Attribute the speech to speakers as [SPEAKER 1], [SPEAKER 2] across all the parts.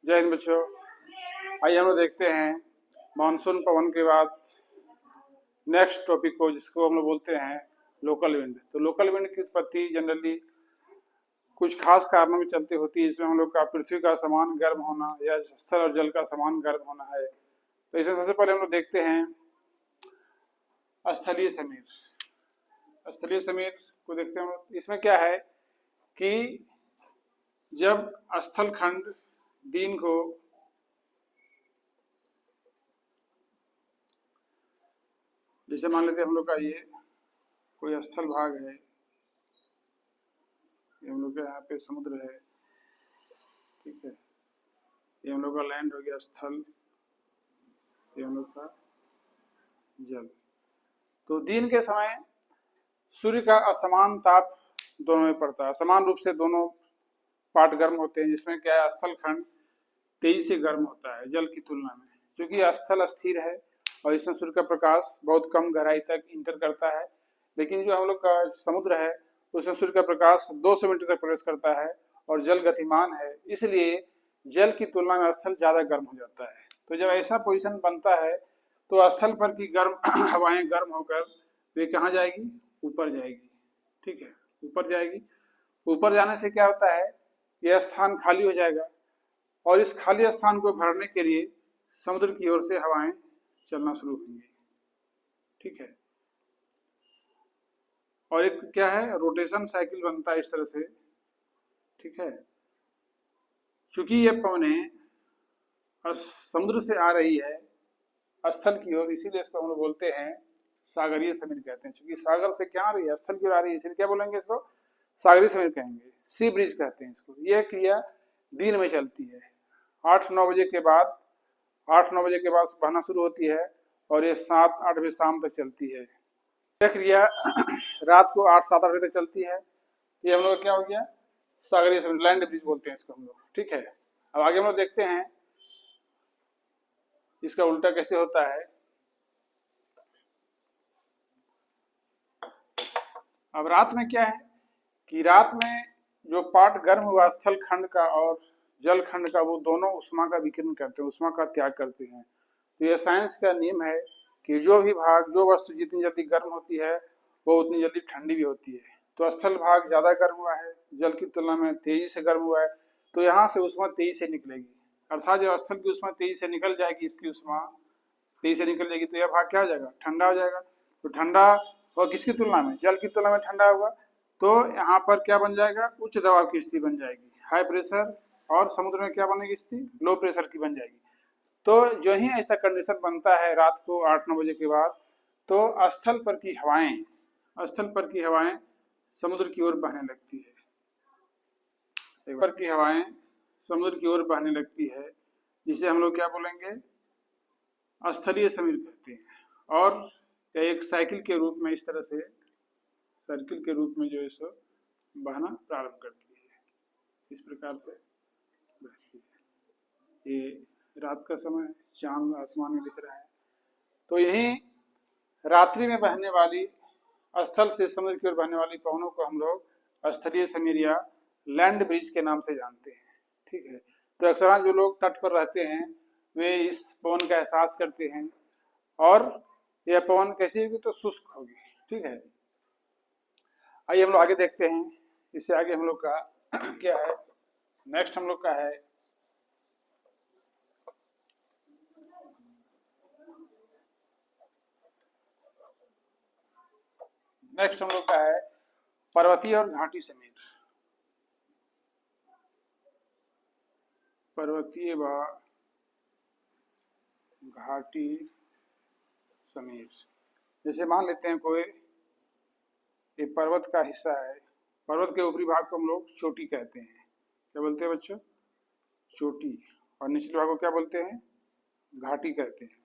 [SPEAKER 1] जय हिंद बच्चों। आइए हम लोग देखते हैं मानसून पवन के बाद नेक्स्ट टॉपिक को, जिसको हम लोग बोलते हैं लोकल विंड। तो लोकल विंड की उत्पत्ति जनरली कुछ खास कारणों में चलती होती है। इसमें हम लोग का पृथ्वी का समान गर्म होना या स्थल और जल का समान गर्म होना है। तो इसमें सबसे पहले हम लोग देखते हैं स्थलीय समीर। स्थलीय समीर को देखते हैं। इसमें क्या है कि जब स्थल खंड दिन को जैसे मान लेते हैं हम लोग का ये कोई स्थल भाग है, ये हम लोग का यहाँ पे समुद्र है, ठीक है। ये हम लोग का लैंड हो गया स्थल, ये हम लोग का जल। तो दिन के समय सूर्य का असमान ताप दोनों में पड़ता है, समान रूप से दोनों पार्ट गर्म होते हैं, जिसमें क्या है स्थल खंड तेजी से गर्म होता है जल की तुलना में, क्योंकि स्थल स्थिर है और इसमें सूर्य का प्रकाश बहुत कम गहराई तक इंटर करता है। लेकिन जो हम लोग का समुद्र है उसमें सूर्य का प्रकाश 200 मीटर तक प्रवेश करता है और जल गतिमान है, इसलिए जल की तुलना में स्थल ज्यादा गर्म हो जाता है। तो जब ऐसा पोजीशन बनता है तो स्थल पर की गर्म हवाएं गर्म होकर वे कहाँ जाएगी? ऊपर जाएगी, ठीक है, ऊपर जाएगी। ऊपर जाने से क्या होता है, यह स्थान खाली हो जाएगा और इस खाली स्थान को भरने के लिए समुद्र की ओर से हवाएं चलना शुरू होंगी, ठीक है। और एक क्या है, रोटेशन साइकिल बनता है इस तरह से, ठीक है। चूंकि ये पवनें समुद्र से आ रही है स्थल की ओर, इसीलिए इसको हम लोग बोलते हैं सागरीय समीर कहते हैं। चूंकि सागर से क्या आ रही है, स्थल की ओर आ रही है, इसलिए क्या बोलेंगे इसको? सागरीय समीर कहेंगे, सी ब्रिज कहते हैं इसको। यह क्रिया दिन में चलती है, 8-9 बजे के बाद 8-9 बजे के बाद बहना शुरू होती है और ये 7-8 बजे शाम तक चलती है। यह क्रिया रात को 8-7-8 बजे तक चलती है। ये हम लोग क्या हो गया? सागरीय समीर, लैंड ब्रिज बोलते हैं इसको हम लोग, ठीक है। अब आगे हम लोग देखते हैं इसका उल्टा कैसे होता है। अब रात में क्या है कि रात में जो पार्ट गर्म हुआ स्थल खंड का और जल खंड का, वो दोनों उष्मा का विकिरण करते हैं, उष्मा का त्याग करते हैं। तो यह साइंस का नियम है कि जो भी भाग, जो वस्तु जितनी जल्दी गर्म होती है वो उतनी जल्दी ठंडी भी होती है। तो स्थल भाग ज्यादा गर्म हुआ है, जल की तुलना में तेजी से गर्म हुआ है, तो यहाँ से उष्मा तेजी से निकलेगी। अर्थात जब स्थल की उष्मा तेजी से निकल जाएगी, इसकी उष्मा तेजी से निकल जाएगी, तो यह भाग क्या हो जाएगा? ठंडा हो जाएगा। तो ठंडा और किसकी तुलना में? जल की तुलना में ठंडा हुआ, तो यहाँ पर क्या बन जाएगा? उच्च दबाव की स्थिति बन जाएगी, हाई प्रेशर। और समुद्र में क्या बनेगी स्थिति? लो प्रेशर की बन जाएगी। तो जो ही ऐसा कंडीशन बनता है रात को 8-9 बजे के बाद, तो स्थल पर की हवाएं समुद्र की ओर बहने लगती है, पर की हवाएं समुद्र की ओर बहने लगती है, जिसे हम लोग क्या बोलेंगे? स्थलीय समीर कहते हैं। और एक साइकिल के रूप में, इस तरह से सर्किल के रूप में जो है सो बहना प्रारंभ करती है, इस प्रकार से बहती है। ये रात का समय, चांद आसमान में दिख रहा है। तो यही रात्रि में बहने वाली, स्थल से समुद्र की ओर बहने वाली पवनों को हम लोग स्थलीय समीर या लैंड ब्रिज के नाम से जानते हैं, ठीक है। तो अक्सर जो लोग तट पर रहते हैं वे इस पवन का एहसास करते हैं, और यह पवन कैसी होगी? तो शुष्क होगी, ठीक है। आइए हम लोग आगे देखते हैं। इससे आगे हम लोग का क्या है, नेक्स्ट हम लोग का है पर्वतीय और घाटी समीर। पर्वतीय व घाटी समीर। जैसे मान लेते हैं कोई ये पर्वत का हिस्सा है, पर्वत के ऊपरी भाग को हम लोग चोटी कहते हैं। क्या बोलते हैं बच्चों? चोटी। और निचले भाग को क्या बोलते हैं? घाटी कहते हैं।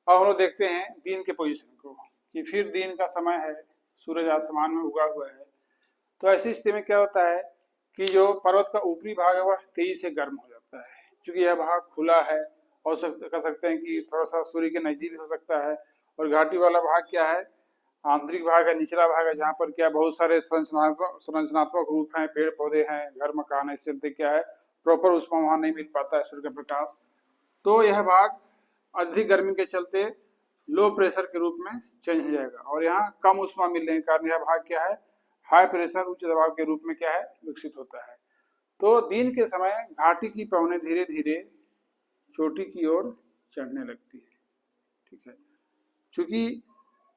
[SPEAKER 1] अब हम लोग देखते हैं दिन के पोजीशन को, कि फिर दिन का समय है, सूरज आसमान में उगा हुआ है। तो ऐसी स्थिति में क्या होता है कि जो पर्वत का ऊपरी भाग है वह तेजी से गर्म हो जाता है, क्योंकि यह भाग खुला है और कह सकते हैं कि थोड़ा सा सूर्य के नजदीक भी हो सकता है। और घाटी वाला भाग क्या है? आंतरिक भाग है, निचला भाग है, जहाँ पर क्या बहुत सारे संरचनात्मक रूप हैं, पेड़ पौधे हैं, घर मकान है। इससे क्या है, प्रॉपर ऊष्मा वहां नहीं मिल पाता है सूर्य का प्रकाश, तो यह भाग अधिक गर्मी के चलते लो प्रेशर के रूप में चेंज हो जाएगा, और यहाँ कम ऊष्मा मिलने के कारण यह भाग क्या है, हाई प्रेशर उच्च दबाव के रूप में क्या है, विकसित होता है। तो दिन के समय घाटी की पवनें धीरे धीरे चोटी की ओर चढ़ने लगती है। ठीक है, चूंकि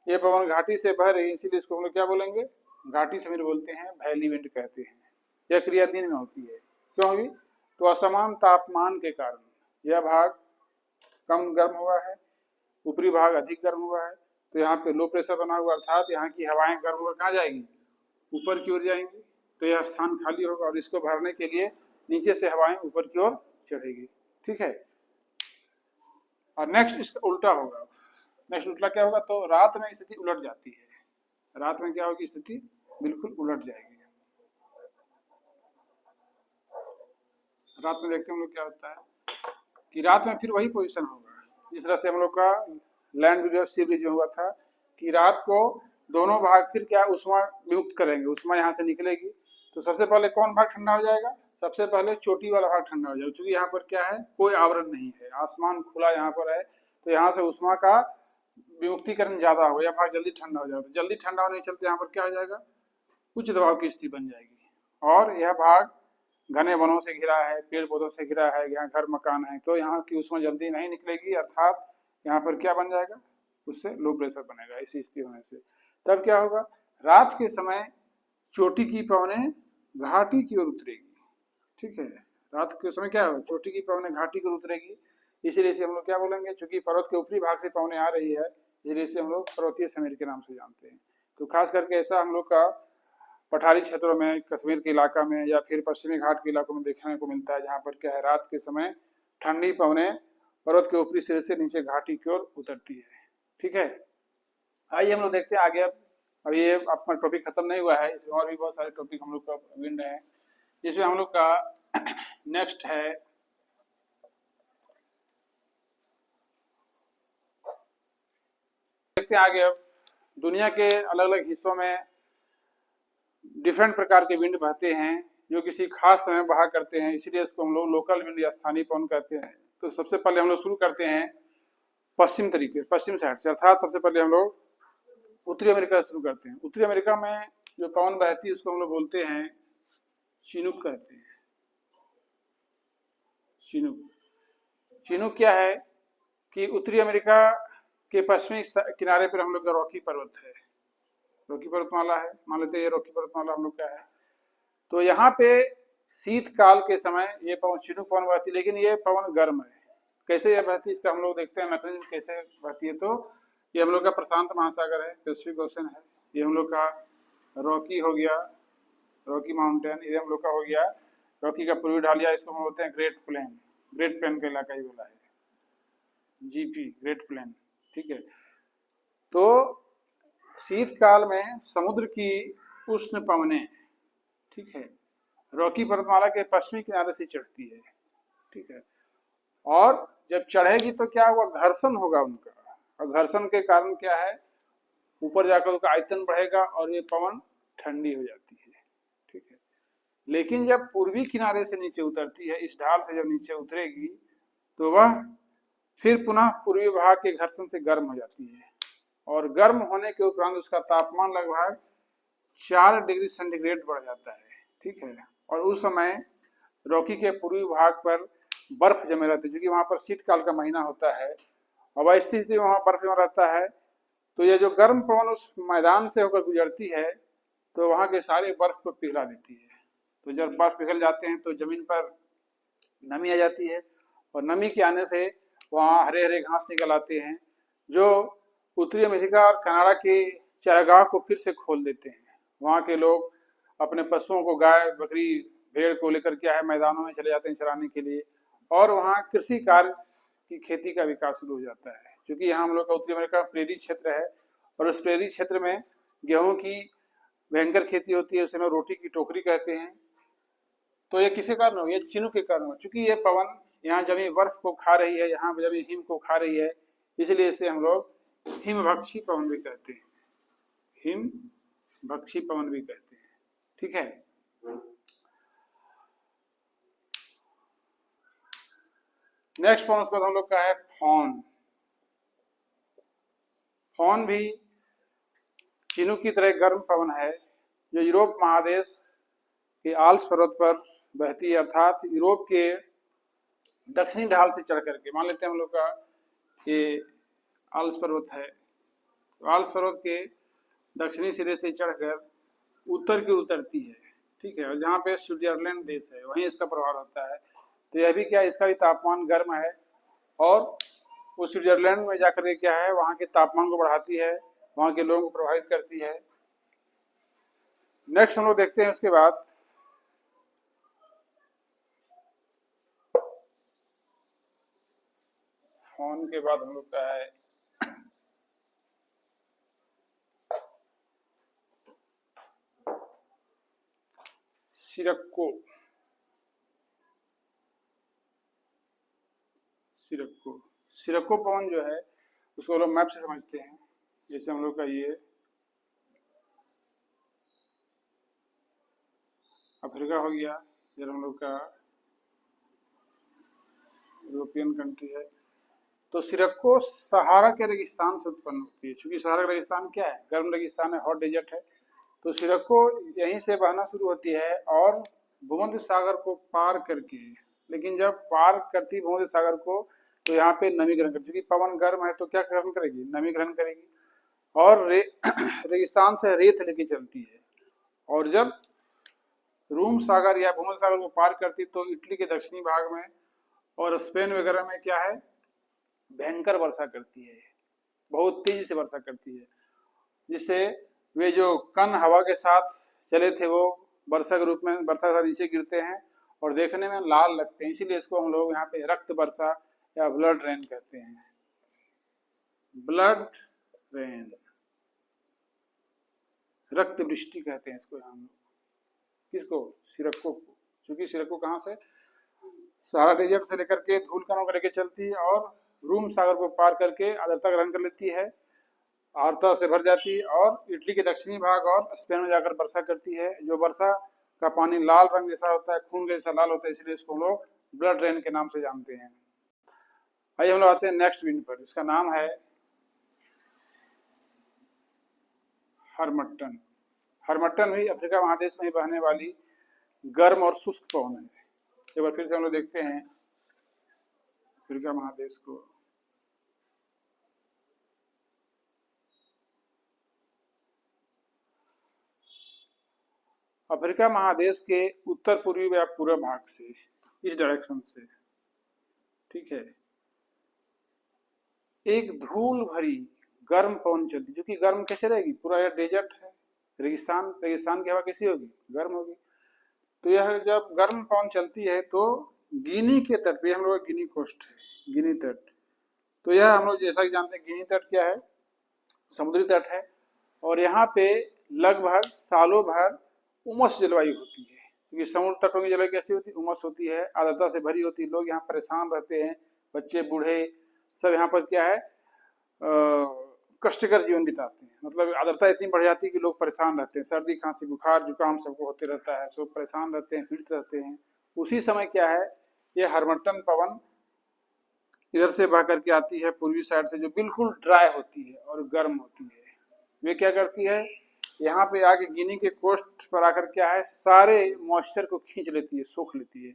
[SPEAKER 1] ये पवन घाटी से बह रही है इसीलिए इसको हम लोग क्या बोलेंगे, घाटी समीर बोलते हैं, वैली विंड कहते हैं। यह क्रिया दिन में होती है, क्यों हुई, तो असमान तापमान के कारण यह भाग कम गर्म हुआ है, ऊपरी भाग अधिक गर्म हुआ है, तो यहाँ पे लो प्रेशर बना हुआ, अर्थात यहाँ की हवाएं गर्म होकर कहाँ जाएंगी, ऊपर की ओर जाएंगी, तो यह स्थान खाली होगा और इसको भरने के लिए नीचे से हवाएं ऊपर की ओर चढ़ेगी। ठीक है, और नेक्स्ट इसका उल्टा होगा। नेक्स्ट उल्टा क्या होगा, तो रात में स्थिति उलट जाती है। रात में क्या होगी, स्थिति बिल्कुल उलट जाएगी। रात में देखते हैं हम लोग क्या होता है कि रात में फिर वही पोजीशन होगा जिस तरह से हम लोग का लैंड ब्रिज और सी ब्रिज में हुआ था, कि रात को दोनों भाग फिर क्या उष्मा विमुक्त करेंगे, उष्मा यहाँ से निकलेगी, तो सबसे पहले कौन भाग ठंडा हो जाएगा, सबसे पहले चोटी वाला भाग ठंडा हो जाएगा, क्योंकि यहाँ पर क्या है, कोई आवरण नहीं है, आसमान खुला यहाँ पर है, तो यहाँ से उष्मा का विमुक्तिकरण ज्यादा होगा, यह भाग जल्दी ठंडा हो जाएगा। तो जल्दी ठंडा होने के चलते यहाँ पर क्या हो जाएगा, उच्च दबाव की स्थिति बन जाएगी, और यह भाग घने वनों से घिरा है, पेड़ पौधों से घिरा है, यहाँ घर मकान है, तो यहाँ की उष्मा जल्दी नहीं निकलेगी, अर्थात यहाँ पर क्या बन जाएगा, उससे लो प्रेशर बनेगा। ऐसी स्थिति होने से तब क्या होगा, रात के समय चोटी की पवनें घाटी की ओर उतरेगी। ठीक है, रात के समय क्या होगा, चोटी की पवनें घाटी की ओर उतरेगी, इसीलिए इसे हम लोग क्या बोलेंगे, चूंकि पर्वत के ऊपरी भाग से पवनें आ रही है, इसलिए इसे हम लोग पर्वतीय समीर के नाम से जानते हैं। तो खास करके ऐसा हम लोग का पठारी क्षेत्रों में, कश्मीर के इलाका में या फिर पश्चिमी घाट के इलाकों में देखने को मिलता है, जहाँ पर क्या है, रात के समय ठंडी पवनें पर्वत के ऊपरी सिरे से नीचे घाटी की ओर उतरती है। ठीक है, आइए हम लोग देखते हैं आगे। अब ये अपना टॉपिक खत्म नहीं हुआ है, इसमें और भी बहुत सारे टॉपिक हम लोग का विंड है, जिसमें हम लोग का नेक्स्ट है देखते हैं आगे। अब दुनिया के अलग अलग हिस्सों में डिफरेंट प्रकार के विंड बहते हैं जो किसी खास समय बहा करते हैं, इसीलिए इसको हम लोग लोकल विंड या स्थानीय पवन कहते हैं। तो सबसे पहले हम लोग शुरू करते हैं पश्चिम साइड से, अर्थात सबसे पहले हम लोग उत्तरी अमेरिका शुरू करते हैं। उत्तरी अमेरिका में जो पवन बहती है उसको हम लोग बोलते हैं चिनूक कहते हैं। चिनूक क्या है कि उत्तरी अमेरिका के पश्चिमी किनारे पर हम लोग का रॉकी पर्वत है, रॉकी पर्वतमाला है, मान लेते हैं ये रॉकी पर्वतमाला हम लोग का है। तो यहाँ पे शीतकाल के समय ये पवन चिनूक पवन बहती है, लेकिन ये पवन गर्म है। कैसे यह बहती है इसका हम लोग देखते हैं मैकेनिज्म कैसे बहती है। तो ये हम लोग का प्रशांत महासागर है, पैसिफिक ओशन है, ये हम लोग का रॉकी हो गया, रॉकी माउंटेन, ये हम लोग का हो गया रॉकी का पूर्वी ढालिया, इसको हम बोलते हैं ग्रेट प्लेन का इलाका ही बोला है, जीपी ग्रेट प्लेन। ठीक है, तो शीतकाल में समुद्र की उष्ण पवनें, ठीक है, रॉकी पर्वतमाला के पश्चिमी किनारे से चढ़ती है। ठीक है, और जब चढ़ेगी तो क्या हुआ, घर्षण होगा उनका, और घर्षण के कारण क्या है, ऊपर जाकर उसका आयतन बढ़ेगा और ये पवन ठंडी हो जाती है। ठीक है, लेकिन जब पूर्वी किनारे से नीचे उतरती है, इस ढाल से जब नीचे उतरेगी तो वह फिर पुनः पूर्वी भाग के घर्षण से गर्म हो जाती है, और गर्म होने के उपरांत उसका तापमान लगभग 4 डिग्री सेंटीग्रेड बढ़ जाता है। ठीक है, और उस समय रॉकी के पूर्वी भाग पर बर्फ जमे रहती है, क्योंकि वहां पर शीतकाल का महीना होता है और वह स्थिति वहां बर्फ जमा रहता है। तो ये जो गर्म पवन उस मैदान से होकर गुजरती है तो वहां के सारे बर्फ को पिघला देती है। तो जब बर्फ पिघल जाते हैं तो जमीन पर नमी आ जाती है, और नमी के आने से वहाँ हरे हरे घास निकल आते हैं, जो उत्तरी अमेरिका और कनाडा के चारागाह को फिर से खोल देते हैं। वहाँ के लोग अपने पशुओं को, गाय बकरी भेड़ को लेकर क्या है, मैदानों में चले जाते हैं चराने के लिए, और वहाँ कृषि कार्य की खेती का विकास शुरू हो जाता है। क्योंकि यहाँ हम लोग का उत्तरी अमेरिका प्रेरी क्षेत्र है, और उस प्रेरी क्षेत्र में गेहूं की भयंकर खेती होती है, उसे हम रोटी की टोकरी कहते हैं। तो ये किसके कारण हो, ये चिनूक के कारण हो, चूंकि ये पवन यहाँ जमी बर्फ को खा रही है, यहाँ जमी हिम को खा रही है, इसलिए इसे हम लोग हिमभक्षी पवन भी कहते हैं, हिमभक्षी पवन भी कहते हैं। ठीक है, नेक्स्ट पवन उसके बाद हम लोग का है फॉन। फॉन भी चिनूक की तरह गर्म पवन है जो यूरोप महादेश के आल्प्स पर्वत पर बहती है, अर्थात यूरोप के दक्षिणी ढाल से चढ़ करके, मान लेते हैं हम लोग का ये आल्प्स पर्वत है, तो आल्प्स पर्वत के दक्षिणी सिरे से चढ़कर उत्तर की उतरती है, ठीक है, और जहाँ पे स्विट्जरलैंड देश है वहीं इसका प्रभाव होता है। तो यह भी क्या, इसका भी तापमान गर्म है और वो स्विट्जरलैंड में जाकर के क्या है, वहाँ के तापमान को बढ़ाती है, वहाँ के लोगों को प्रभावित करती है। नेक्स्ट हम लोग देखते हैं उसके बाद फॉन के बाद हम लोग का है सिरक्को। सिरक्को सिरक्को पवन जो है उसको लोग मैप से समझते हैं, जैसे हम लोग का ये अफ्रीका हो गया, इधर हम लोग का यूरोपियन कंट्री है। तो सिरक्को सहारा के रेगिस्तान से उत्पन्न होती है, क्योंकि सहारा का रेगिस्तान क्या है, गर्म रेगिस्तान है, हॉट डेजर्ट है। तो सिरक्को यहीं से बहना शुरू होती है और भूमध्य सागर को पार करके, लेकिन जब पार करती भूमध्य सागर को तो यहाँ पे नमी ग्रहण करती, क्योंकि पवन गर्म है तो क्या ग्रहण करेगी, नमी ग्रहण करेगी और रेगिस्तान से रेत लेके चलती है। और जब रूम सागर या भूमध्य सागर को पार करती तो इटली के दक्षिणी भाग में और स्पेन वगैरह में क्या है, भयंकर वर्षा करती है, बहुत तेजी से वर्षा करती है, जिससे वे जो कण हवा के साथ चले थे वो वर्षा के रूप में वर्षा के साथ नीचे गिरते हैं और देखने में लाल लगते हैं, इसीलिए इसको हम लोग यहाँ पे रक्त वर्षा या ब्लड रेन कहते हैं। ब्लड रेन, रक्त वृष्टि कहते हैं इसको हम, किसको, सिरक्को को, क्योंकि सिरक्को कहाँ से, सहारा डेजर्ट से लेकर के धूल कणों को लेकर चलती है और रूम सागर को पार करके आर्द्रता ग्रहण कर लेती है, आर्द्रता से भर जाती है और इटली के दक्षिणी भाग और स्पेन में जाकर वर्षा करती है। जो वर्षा का पानी लाल रंग जैसा होता है, खून जैसा लाल होता है, इसलिए इसको हम लोग ब्लड रेन के नाम से जानते हैं। आइए हम लोग आते हैं नेक्स्ट विंड पर, इसका नाम है हरमट्टन। हरमट्टन भी अफ्रीका महादेश में बहने वाली गर्म और शुष्क पवन है। एक बार फिर से हम लोग देखते हैं अफ्रीका महादेश को। अफ्रीका महादेश के उत्तर पूर्वी या पूर्व भाग से, इस डायरेक्शन से, ठीक है, एक धूल भरी गर्म पवन चलती, जो कि गर्म कैसे रहेगी, पूरा यह डेजर्ट है, रेगिस्तान, रेगिस्तान की हवा कैसी होगी, गर्म होगी। तो यह जब गर्म पवन चलती है तो गिनी के तट पे, हम लोग गिनी कोस्ट है, गिनी तट, तो यह हम लोग जैसा कि जानते हैं गिनी तट क्या है, समुद्री तट है और यहाँ पे लगभग सालों भर उमस जलवायु होती है, क्योंकि समुद्र तटों की जलवायु कैसी होती है, उमस होती है, आर्द्रता से भरी होती है, लोग यहाँ परेशान रहते हैं, बच्चे बूढ़े सब यहाँ पर क्या है, कष्टकर जीवन बिताते हैं, मतलब आर्द्रता इतनी बढ़ जाती है कि लोग परेशान रहते हैं, सर्दी खांसी बुखार जुकाम सबको होते रहता है, सब परेशान रहते हैं, पीड़ित रहते हैं। उसी समय क्या है, ये हरमट्टन पवन इधर से बह करके आती है पूर्वी साइड से, जो बिल्कुल ड्राई होती है और गर्म होती है। वे क्या करती है, यहाँ पे आके गिनी के कोस्ट पर आकर क्या है, सारे मॉइस्चर को खींच लेती है, सोख लेती है,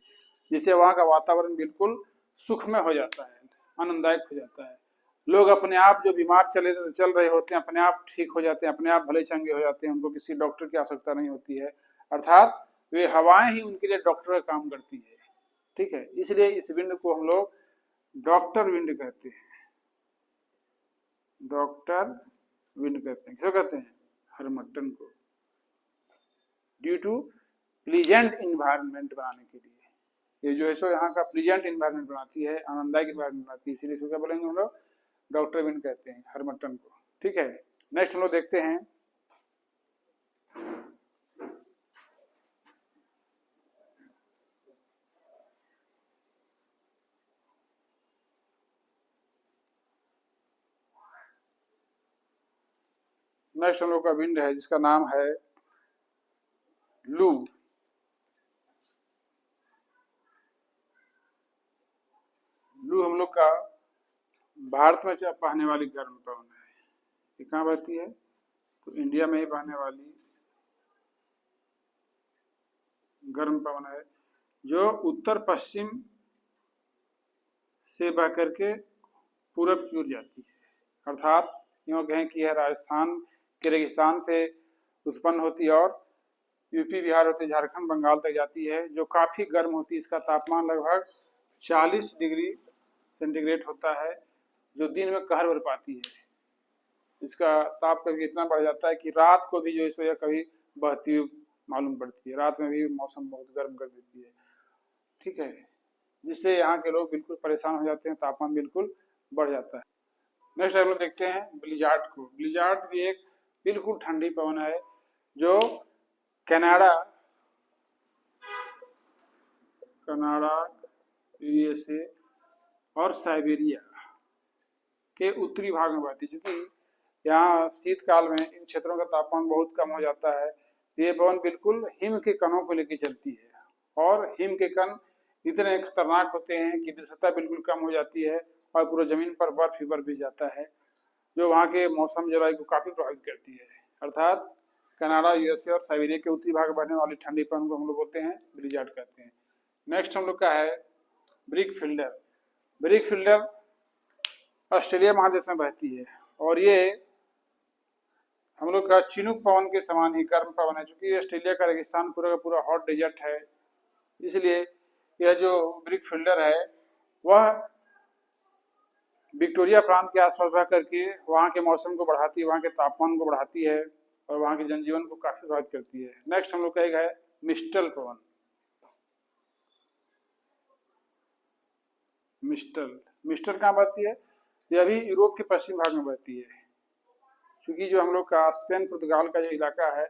[SPEAKER 1] जिससे वहाँ का वातावरण बिल्कुल सुखमय हो जाता है, आनंददायक हो जाता है। लोग अपने आप जो बीमार चल रहे होते हैं अपने आप ठीक हो जाते हैं, अपने आप भले चंगे हो जाते हैं, उनको किसी डॉक्टर की आवश्यकता नहीं होती है, अर्थात वे हवाएं ही उनके लिए डॉक्टर का काम करती है, ठीक है। इसलिए इस विंड को हम लोग डॉक्टर विंड कहते हैं, डॉक्टर विंड कहते हैं, क्यों कहते हैं, हरमट्टन को, ड्यू टू प्लीजेंट इन्वायरमेंट बनाने के लिए, ये जो है सो यहाँ का प्लीजेंट इन्वायरमेंट बनाती है, आनंददायक इन्वायरमेंट बनाती है, इसीलिए इसको क्या बोलेंगे हम लोग, डॉक्टर विंड कहते हैं हरमट्टन को, ठीक है। नेक्स्ट हम लोग देखते हैं नेक्स्ट हम लोग का विंड है जिसका नाम है लू। लू हम लोग का भारत में बहने वाली गर्म पवन है। ये कहाँ बहती है? तो इंडिया में ही बहने वाली गर्म पवन है, जो उत्तर पश्चिम से बह करके पूरब की ओर जाती है। अर्थात यूँ कहें कि यह राजस्थान के रेगिस्तान से उत्पन्न होती है और यूपी, बिहार होते झारखंड, बंगाल तक जाती है, जो काफ़ी गर्म होती है। इसका तापमान लगभग 40 डिग्री सेंटीग्रेड होता है, जो दिन में कहर बरपाती है। इसका ताप कभी इतना बढ़ जाता है कि रात को भी जो इस वजह कभी बहती हुई मालूम पड़ती है। रात में भी मौसम बहुत गर्म कर देती है, ठीक है, जिससे यहाँ के लोग बिल्कुल परेशान हो जाते हैं, तापमान बिल्कुल बढ़ जाता है। नेक्स्ट हम लोग देखते हैं ब्लिजार्ड को। ब्लिजार्ड भी एक बिल्कुल ठंडी पवन है, जो कनाडा, यूएसए और साइबेरिया के उत्तरी भाग में बहती है। क्योंकि यहाँ शीतकाल में इन क्षेत्रों का तापमान बहुत कम हो जाता है, ये पवन बिल्कुल हिम के कणों को लेकर चलती है और हिम के कण इतने खतरनाक होते हैं कि दृश्यता बिल्कुल कम हो जाती है और पूरा जमीन पर बर्फ ही बर्फ भी जाता है, जो वहाँ के मौसम जलवायु को काफ़ी प्रभावित करती है। अर्थात कनाडा, यूएसए और साइबेरिया के उत्तरी भाग में बहने वाली ठंडी पवन को हम लोग बोलते हैं ब्लिजार्ड कहते हैं। नेक्स्ट हम लोग का है brick fielder. Brick fielder Australia महादेश में बहती है और ये हम लोग का चिनूक पवन के समान ही गर्म पवन है। चूंकि ऑस्ट्रेलिया का रेगिस्तान पूरा का पूरा हॉट डेजर्ट है, इसलिए यह जो ब्रिक फिल्डर है वह विक्टोरिया प्रांत के आसपास बह करके वहाँ के मौसम को बढ़ाती है, वहाँ के तापमान को बढ़ाती है और वहाँ के जनजीवन को काफी प्रभावित करती है। नेक्स्ट हम लोग का एक है मिस्टल पवन। मिस्टल कहाँ बहती है? यह भी यूरोप के पश्चिम भाग में बहती है। क्योंकि जो हम लोग का स्पेन पुर्तगाल का जो इलाका है,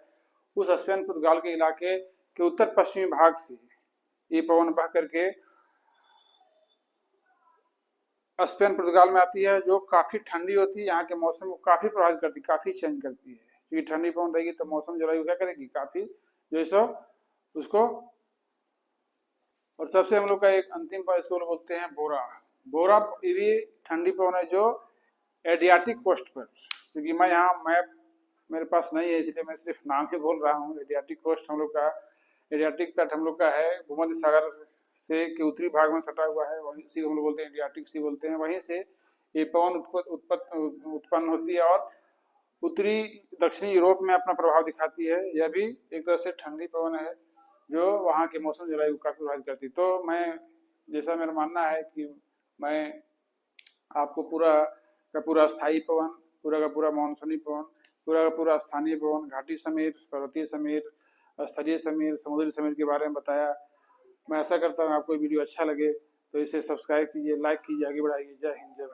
[SPEAKER 1] उस स्पेन पुर्तगाल के इलाके के उत्तर पश्चिमी भाग से ये पवन बह करके स्पेन पुर्तगाल में आती है, जो काफी ठंडी होती है, यहाँ के मौसम को काफी प्रभावित करती है, काफी चेंज करती है। क्योंकि ठंडी पवन रहेगी तो मौसम जलवायु क्या करेगी, काफी जो सो उसको। और सबसे हम लोग का एक अंतिम पवन इसको बोलते हैं बोरा। बोरा ये भी ठंडी पवन है, जो एडियाटिक कोस्ट पर, क्योंकि मैं यहाँ मैप मेरे पास नहीं है इसलिए मैं सिर्फ नाम ही बोल रहा हूँ। एडियाटिक कोस्ट हम लोग का, एडियाटिक तट हम लोग का है, भूमध्य सागर से के उत्तरी भाग में सटा हुआ है, वहीं से हम लोग बोलते हैं एडियाटिक सी बोलते हैं। वहीं से ये पवन उत्पन्न होती है और उत्तरी दक्षिणी यूरोप में अपना प्रभाव दिखाती है। यह भी एक तरह से ठंडी पवन है, जो वहाँ के मौसम जलवायु को काफी प्रभावित करती है। तो मैं, जैसा मेरा मानना है कि मैं आपको पूरा स्थायी पवन, पूरा का पूरा मानसूनी पवन, पूरा का पूरा स्थानीय पवन, घाटी समीर, पर्वतीय समीर, स्थलीय समीर, समुद्री समीर के बारे में बताया। मैं आशा करता हूँ आपको वीडियो अच्छा लगे, तो इसे सब्सक्राइब कीजिए, लाइक कीजिए, आगे बढ़ाइए। जय हिंद, जय भारत।